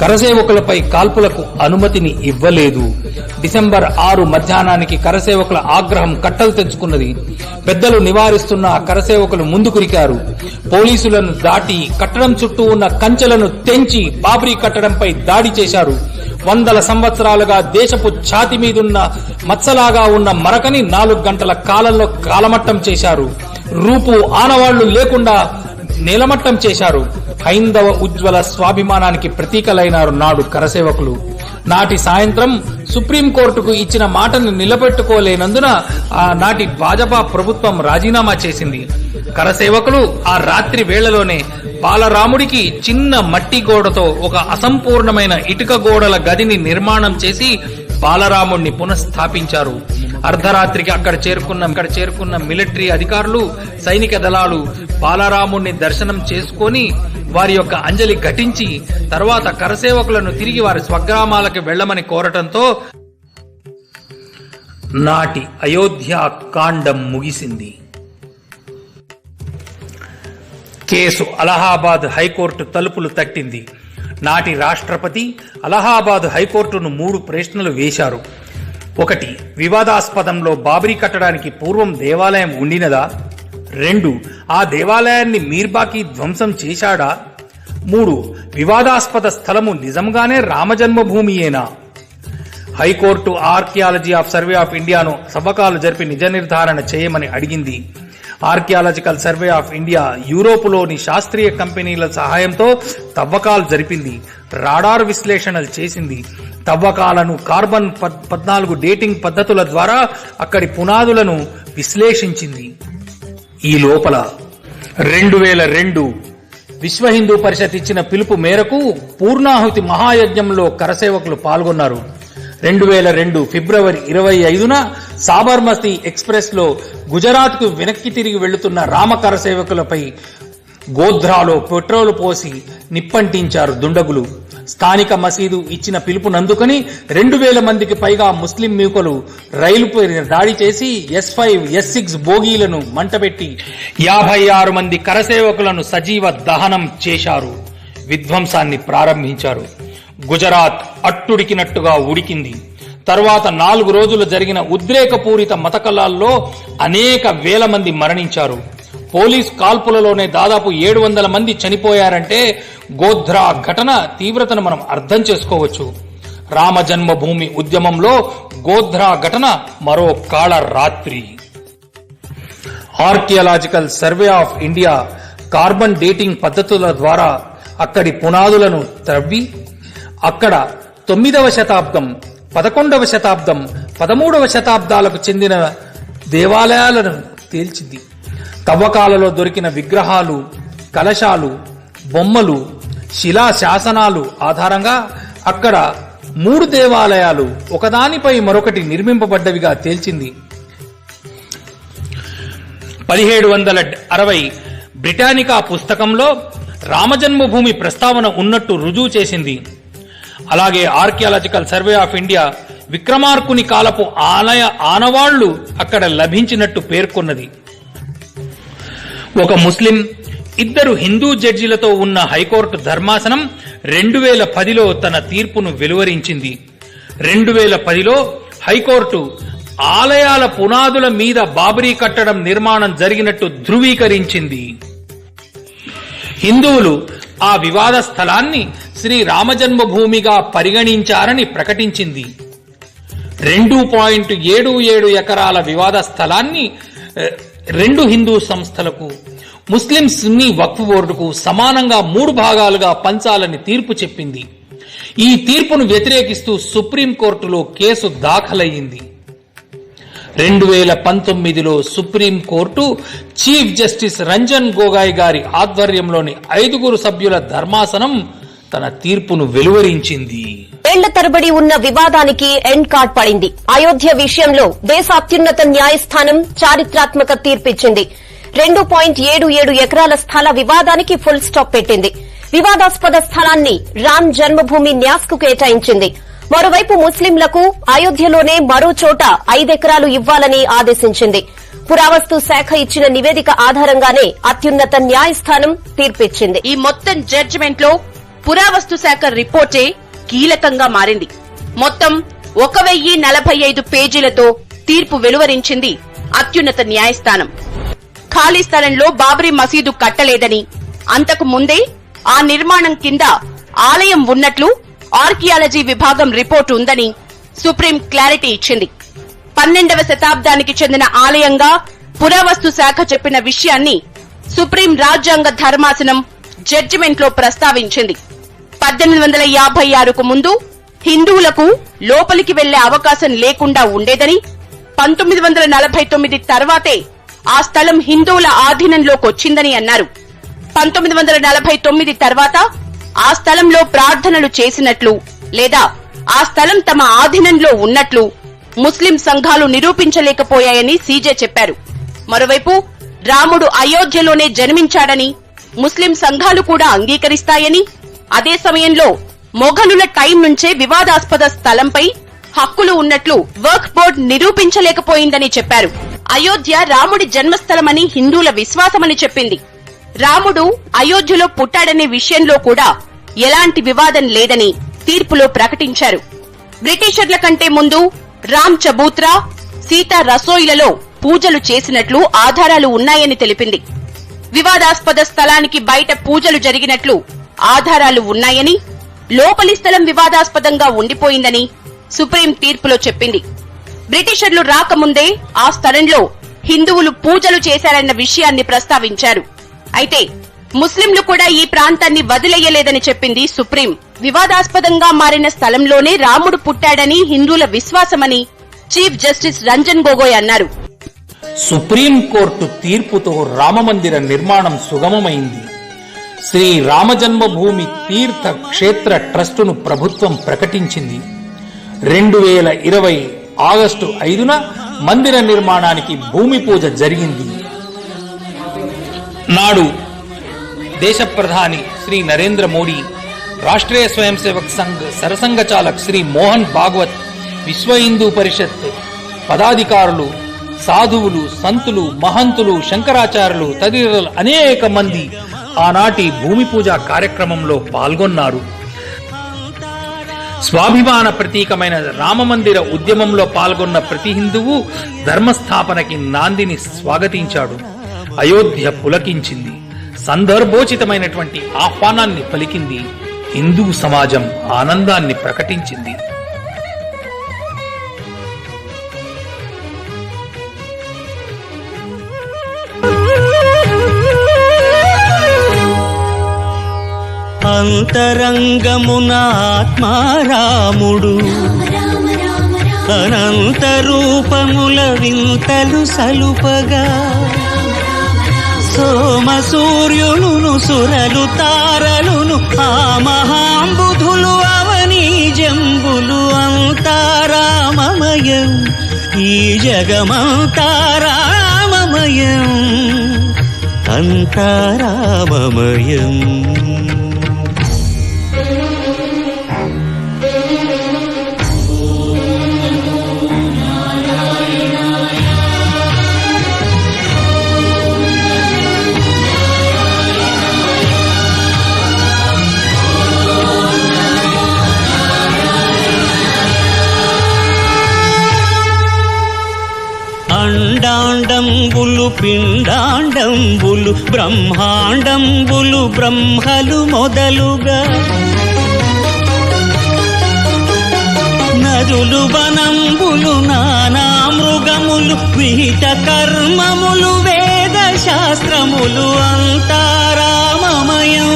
కరసేవకులపై కాల్పులకు అనుమతిని ఇవ్వలేదు. డిసెంబర్ 6 మధ్యాహ్నానికి కరసేవకుల ఆగ్రహం కట్టలు తెచ్చుకున్నది. పెద్దలు నివారిస్తున్న కరసేవకులు ముందుకురికారు. పోలీసులను దాటి కట్టడం చుట్టూ ఉన్న కంచెలను తెంచి బాబ్రీ కట్టడంపై దాడి చేశారు. వందల సంవత్సరాలుగా దేశపు ఛాతి మీదున్న మచ్చలాగా ఉన్న మరకని 4 గంటల కాలంలో కాలమట్టం చేశారు. రూపు ఆనవాళ్లు లేకుండా నేలమట్టం చేశారు. హైందవ ఉజ్వల స్వాభిమానానికి ప్రతీకలైనారు నాడు కరసేవకులు. నాటి సాయంత్రం సుప్రీంకోర్టుకు ఇచ్చిన మాటను నిలబెట్టుకోలేనందున నాటి భాజపా ప్రభుత్వం రాజీనామా చేసింది. కరసేవకులు ఆ రాత్రి వేళలోనే బాలరాముడికి చిన్న మట్టి గోడతో ఒక అసంపూర్ణమైన ఇటుక గోడల గదిని నిర్మాణం చేసి బాలరాముడిని పునఃస్థాపించారు. అర్ధరాత్రికి అక్కడ చేరుకున్న మిలిటరీ అధికారులు, సైనిక దళాలు బాలరాముడిని దర్శనం చేసుకుని వారి యొక్క అంజలి ఘటించి తర్వాత కరసేవకులను తిరిగి వారి స్వగ్రామాలకు వెళ్లమని కోరటంతో నాటి అయోధ్య కాండం ముగిసింది. కేసు అలహాబాద్ హైకోర్టు తలుపులు తట్టింది. నాటి రాష్ట్రపతి అలహాబాద్ హైకోర్టును 3 ప్రశ్నలు వేశారు. 1. వివాదాస్పదంలో బాబ్రీ కట్టడానికి పూర్వం దేవాలయం ఉండినదా? 2. ఆ దేవాలయాన్ని మీర్బాకి ధ్వంసం చేశాడా? 3. వివాదాస్పద స్థలము నిజంగానే రామజన్మభూమియేనా? High court archaeology of survey of ఇండియాను తవ్వకాలు జరిపి నిజ నిర్ధారణ చేయమని అడిగింది. ఆర్కియాలజికల్ సర్వే ఆఫ్ ఇండియా యూరోపులోని శాస్త్రీయ కంపెనీల సహాయంతో తవ్వకాలు జరిపింది. రాడార్ విశ్లేషణలు చేసింది. తవ్వకాలను కార్బన్ 14 డేటింగ్ పద్ధతుల ద్వారా అక్కడి పునాదులను విశ్లేషించింది. ఈ లోపల 2002 విశ్వ హిందూ పరిషత్ ఇచ్చిన పిలుపు మేరకు పూర్ణాహుతి మహాయజ్ఞంలో కరసేవకులు పాల్గొన్నారు. 2002 ఫిబ్రవరి 25న సాబర్మతి ఎక్స్ప్రెస్ లో గుజరాత్ కు వెనక్కి తిరిగి వెళ్లుతున్న రామ కరసేవకులపై గోధ్రాలో పెట్రోల్ పోసి నిప్పంటించారు దుండగులు. స్థానిక మసీదు ఇచ్చిన పిలుపునందుకని 2000 మందికి పైగా ముస్లిం యువకులు రైలుపై దాడి చేసి S5, S6 బోగీలను మంటపెట్టి 56 మంది కరసేవకులను సజీవ దహనం చేశారు. విధ్వంసాన్ని ప్రారంభించారు. గుజరాత్ అట్టుడికినట్టుగా ఉడికింది. తర్వాత 4 రోజులు జరిగిన ఉద్రేకపూరిత మతకలాల్లో అనేక వేల మంది మరణించారు. పోలీస్ కాల్పులలోనే దాదాపు 700 మంది చనిపోయారంటే గోధ్రా ఘటన తీవ్రతను మనం అర్థం చేసుకోవచ్చు. రామ జన్మభూమి ఉద్యమంలో గోధ్రా ఘటన మరో కాళ రాత్రి. Archaeological survey of India carbon dating పద్ధతుల ద్వారా అక్కడి పునాదులను త్రవ్వి అక్కడ 9వ శతాబ్దం, 11వ శతాబ్దం, 13వ శతాబ్దాలకు చెందిన దేవాలయాలను తేల్చింది. తవ్వకాలలో దొరికిన విగ్రహాలు, కలశాలు, బొమ్మలు, శిలా శాసనాలు ఆధారంగా అక్కడ 3 దేవాలయాలు ఒకదానిపై మరొకటి నిర్మింపబడ్డవిగా తేల్చింది. 1760 బ్రిటానికా పుస్తకంలో రామజన్మభూమి ప్రస్తావన ఉన్నట్టు రుజువు చేసింది. అలాగే ఆర్కియాలజికల్ సర్వే ఆఫ్ ఇండియా విక్రమార్కుని కాలపు ఆనవాళ్లు అక్కడ లభించినట్టు పేర్కొన్నది. ఒక ముస్లిం, 2 హిందూ జడ్జిలతో ఉన్న హైకోర్టు ధర్మాసనం 2010లో తన తీర్పును వెలువరించింది. 2010లో హైకోర్టు ఆలయాల పునాదుల మీద బాబ్రీ కట్టడం నిర్మాణం జరిగినట్టు ధృవీకరించింది. హిందువులు ఆ వివాద స్థలాన్ని శ్రీ రామజన్మభూమిగా పరిగణించారని ప్రకటించింది. 2.77 ఎకరాల వివాద స్థలాన్ని 2 హిందూ సంస్థలకు, ముస్లిం సున్నీ వక్ఫ్ బోర్డుకు సమానంగా 3 భాగాలుగా పంచాలని తీర్పు చెప్పింది. ఈ తీర్పును వ్యతిరేకిస్తూ సుప్రీంకోర్టులో కేసు దాఖలయ్యింది. 2019లో supreme court chief justice Ranjan Gogoi గారి ఆధ్వర్యంలోని 5 సభ్యుల ధర్మాసనం తన తీర్పును వెలువరించింది. ఏళ్ల తరబడి ఉన్న వివాదానికి ఎండ్ కార్డ్ పడింది. అయోధ్య విషయంలో దేశ అత్యున్నత న్యాయస్థానం చారిత్రాత్మక తీర్పిచ్చింది. 2.77 ఎకరాల స్థల వివాదానికి ఫుల్ స్టాప్ పెట్టింది. వివాదాస్పద స్థలాన్ని రామ్ జన్మభూమి న్యాస్ కు కేటాయించింది. మరోవైపు ముస్లింలకు అయోధ్యలోనే మరో చోట 5 ఎకరాలు ఇవ్వాలని ఆదేశించింది. పురావస్తు శాఖ ఇచ్చిన నివేదిక ఆధారంగానే అత్యున్నత న్యాయస్థానం తీర్పిచ్చింది. ఈ మొత్తం జడ్జిమెంట్ లో పురావస్తు శాఖ రిపోర్టే కీలకంగా మారింది. మొత్తం 1045 పేజీలతో తీర్పు వెలువరించింది అత్యున్నత న్యాయస్థానం. ఖాళీ స్థలంలో బాబ్రీ మసీదు కట్టలేదని, అంతకు ముందే ఆ నిర్మాణం కింద ఆలయం ఉన్నట్లు ఆర్కియాలజీ విభాగం రిపోర్టు ఉందని సుప్రీం క్లారిటీ ఇచ్చింది. 12వ శతాబ్దానికి చెందిన ఆలయంగా పురావస్తు శాఖ చెప్పిన విషయాన్ని సుప్రీం రాజ్యాంగ ధర్మాసనం జడ్జిమెంట్లో ప్రస్తావించింది. 1856కు ముందు హిందువులకు లోపలికి వెళ్లే అవకాశం లేకుండా ఉండేదని, 1949 తర్వాతే ఆ స్థలం హిందువుల ఆధీనంలోకొచ్చిందని అన్నారు. 1949 తర్వాత ఆ స్థలంలో ప్రార్థనలు చేసినట్లు లేదా ఆ స్థలం తమ ఆధీనంలో ఉన్నట్లు ముస్లిం సంఘాలు నిరూపించలేకపోయాయని సీజే చెప్పారు. మరోవైపు రాముడు అయోధ్యలోనే జన్మించాడని ముస్లిం సంఘాలు కూడా అంగీకరిస్తాయని, అదే సమయంలో మొఘలుల టైం నుంచే వివాదాస్పద స్థలంపై హక్కులు ఉన్నట్లు వర్క్ బోర్డు నిరూపించలేకపోయిందని చెప్పారు. అయోధ్య రాముడి జన్మస్థలమని హిందువుల విశ్వాసమని చెప్పింది. రాముడు అయోధ్యలో పుట్టాడనే విషయంలో కూడా ఎలాంటి వివాదం లేదని తీర్పులో ప్రకటించారు. బ్రిటిషర్ల కంటే ముందు రామ్ చబూత్రా, సీతా రసోయిలలో పూజలు చేసినట్లు ఆధారాలు ఉన్నాయని తెలిపింది. వివాదాస్పద స్థలానికి బయట పూజలు జరిగినట్లు ఆధారాలు ఉన్నాయని, లోపలి స్థలం వివాదాస్పదంగా ఉండిపోయిందని సుప్రీం తీర్పులో చెప్పింది. బ్రిటిషర్లు రాకముందే ఆ స్థలంలో హిందువులు పూజలు చేశారన్న విషయాన్ని ప్రస్తావించారు. అయితే ముస్లింలు కూడా ఈ ప్రాంతాన్ని వదిలేయలేదని చెప్పింది సుప్రీం. వివాదాస్పదంగా మారిన స్థలంలోనే రాముడు పుట్టాడని హిందువుల విశ్వాసమని చీఫ్ జస్టిస్ రంజన్ గొగోయ్ అన్నారు. సుప్రీంకోర్టు తీర్పుతో రామమందిర నిర్మాణం సుగమమైంది. శ్రీ రామజన్మభూమి తీర్థ క్షేత్ర ట్రస్టును ప్రభుత్వం ప్రకటించింది. 2020 ఆగస్టు 5న మందిర నిర్మాణానికి భూమి పూజ జరిగింది. నాడు దేశ ప్రధాని శ్రీ నరేంద్ర మోడీ, రాష్ట్రీయ స్వయం సేవక్ సంఘ్ సరసంఘచాలక్ శ్రీ మోహన్ భాగవత్, విశ్వ హిందూ పరిషత్ పదాధికారులు, సాధువులు, సంతులు, మహంతులు, శంకరాచార్యులు తదితరులు అనేక మంది ఆనాటి భూమి పూజ కార్యక్రమంలో పాల్గొన్నారు. స్వాభిమాన ప్రతీకమైన రామమందిర ఉద్యమంలో పాల్గొన్న ప్రతి హిందువు ధర్మస్థాపనకి నాందిని స్వాగతించాడు. అయోధ్య పులకించింది. సందర్భోచితమైనటువంటి ఆహ్వానాన్ని పలికింది. హిందూ సమాజం ఆనందాన్ని ప్రకటించింది. అంతరంగమున ఆత్మారాముడు, అనంత రూపముల వింతలు సలుపగా, సోమ సూర్యులును సురలు తారలును ఆ మహాంబుధులు అవనీ జంబులు అంతారామమయం, ఈ జగమంతారామమయం, అంతారామమయం. అండాండంబులు పిండాండంబులు బ్రహ్మాండంబులు బ్రహ్మలు మొదలుగా, నదులు వనంబులు నానా మృగములు విహిత కర్మములు వేద శాస్త్రములు అంతారామమయం.